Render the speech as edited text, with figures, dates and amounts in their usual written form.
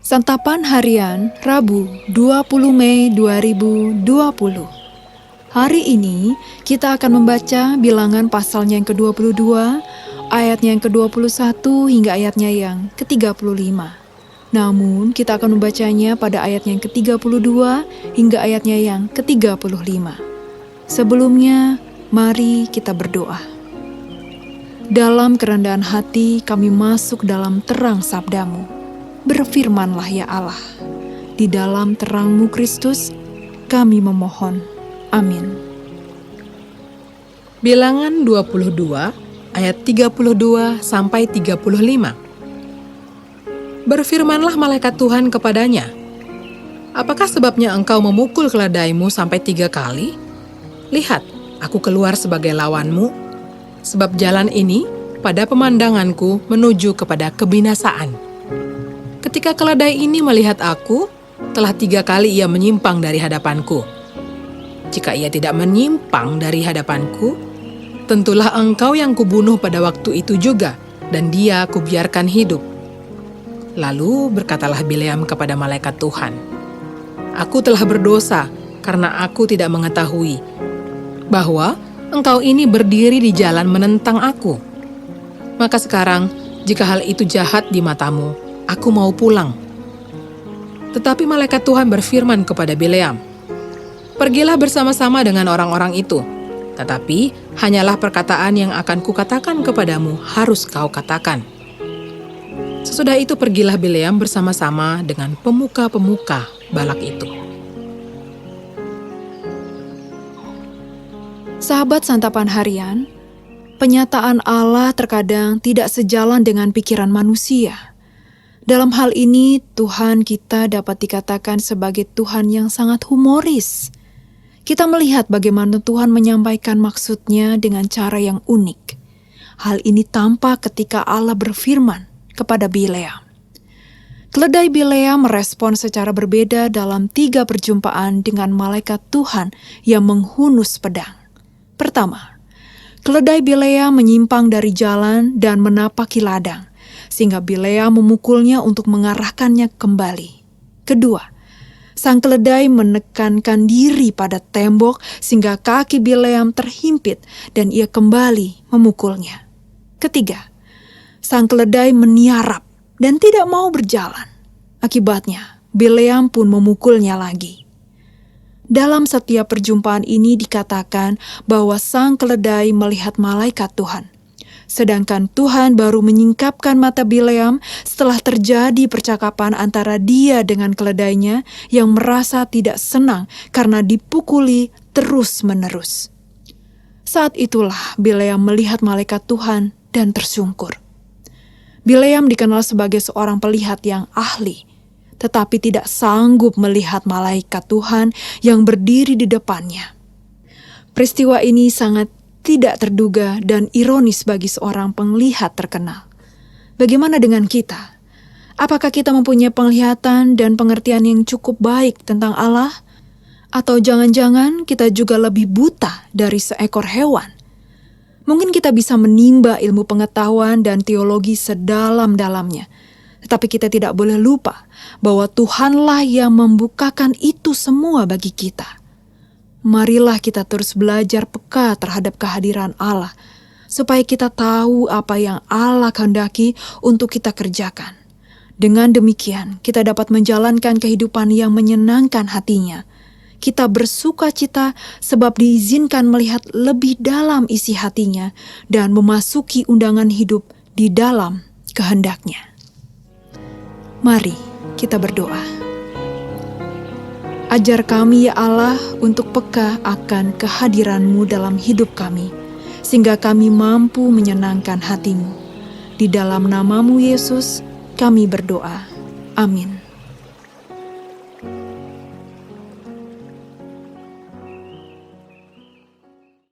Santapan Harian Rabu 20 Mei 2020. Hari ini kita akan membaca Bilangan pasalnya yang ke-22, ayatnya yang ke-21 hingga ayatnya yang ke-35. Namun kita akan membacanya pada ayatnya yang ke-32 hingga ayatnya yang ke-35. Sebelumnya, mari kita berdoa. Dalam kerendahan hati kami masuk dalam terang sabda-Mu. Berfirmanlah ya Allah, di dalam terang-Mu Kristus kami memohon. Amin. Bilangan 22 ayat 32 sampai 35. Berfirmanlah malaikat Tuhan kepadanya, "Apakah sebabnya engkau memukul keledaimu sampai 3 kali? Lihat, aku keluar sebagai lawanmu, sebab jalan ini pada pemandanganku menuju kepada kebinasaan. Ketika keledai ini melihat aku, telah 3 kali ia menyimpang dari hadapanku. Jika ia tidak menyimpang dari hadapanku, tentulah engkau yang kubunuh pada waktu itu juga, dan dia kubiarkan hidup." Lalu berkatalah Bileam kepada malaikat Tuhan, "Aku telah berdosa karena aku tidak mengetahui bahwa engkau ini berdiri di jalan menentang aku. Maka sekarang, jika hal itu jahat di matamu, aku mau pulang." Tetapi malaikat Tuhan berfirman kepada Bileam, "Pergilah bersama-sama dengan orang-orang itu, tetapi hanyalah perkataan yang akan kukatakan kepadamu harus kau katakan." Sesudah itu pergilah Bileam bersama-sama dengan pemuka-pemuka Balak itu. Sahabat Santapan Harian, penyataan Allah terkadang tidak sejalan dengan pikiran manusia. Dalam hal ini, Tuhan kita dapat dikatakan sebagai Tuhan yang sangat humoris. Kita melihat bagaimana Tuhan menyampaikan maksudnya dengan cara yang unik. Hal ini tampak ketika Allah berfirman kepada Bileam. Keledai Bileam merespon secara berbeda dalam 3 perjumpaan dengan malaikat Tuhan yang menghunus pedang. Pertama, keledai Bileam menyimpang dari jalan dan menapaki ladang, sehingga Bileam memukulnya untuk mengarahkannya kembali. Kedua, sang keledai menekankan diri pada tembok sehingga kaki Bileam terhimpit dan ia kembali memukulnya. Ketiga, sang keledai meniarap dan tidak mau berjalan. Akibatnya, Bileam pun memukulnya lagi. Dalam setiap perjumpaan ini dikatakan bahwa sang keledai melihat malaikat Tuhan. Sedangkan Tuhan baru menyingkapkan mata Bileam setelah terjadi percakapan antara dia dengan keledainya yang merasa tidak senang karena dipukuli terus-menerus. Saat itulah Bileam melihat malaikat Tuhan dan tersungkur. Bileam dikenal sebagai seorang pelihat yang ahli, tetapi tidak sanggup melihat malaikat Tuhan yang berdiri di depannya. Peristiwa ini sangat tidak terduga dan ironis bagi seorang penglihat terkenal. Bagaimana dengan kita? Apakah kita mempunyai penglihatan dan pengertian yang cukup baik tentang Allah? Atau jangan-jangan kita juga lebih buta dari seekor hewan? Mungkin kita bisa menimba ilmu pengetahuan dan teologi sedalam-dalamnya. Tetapi kita tidak boleh lupa bahwa Tuhanlah yang membukakan itu semua bagi kita. Marilah kita terus belajar peka terhadap kehadiran Allah, supaya kita tahu apa yang Allah kehendaki untuk kita kerjakan. Dengan demikian, kita dapat menjalankan kehidupan yang menyenangkan hatinya. Kita bersuka cita sebab diizinkan melihat lebih dalam isi hatinya dan memasuki undangan hidup di dalam kehendaknya. Mari kita berdoa. Ajar kami ya Allah untuk peka akan kehadiran-Mu dalam hidup kami, sehingga kami mampu menyenangkan hati-Mu. Di dalam nama-Mu Yesus, kami berdoa. Amin.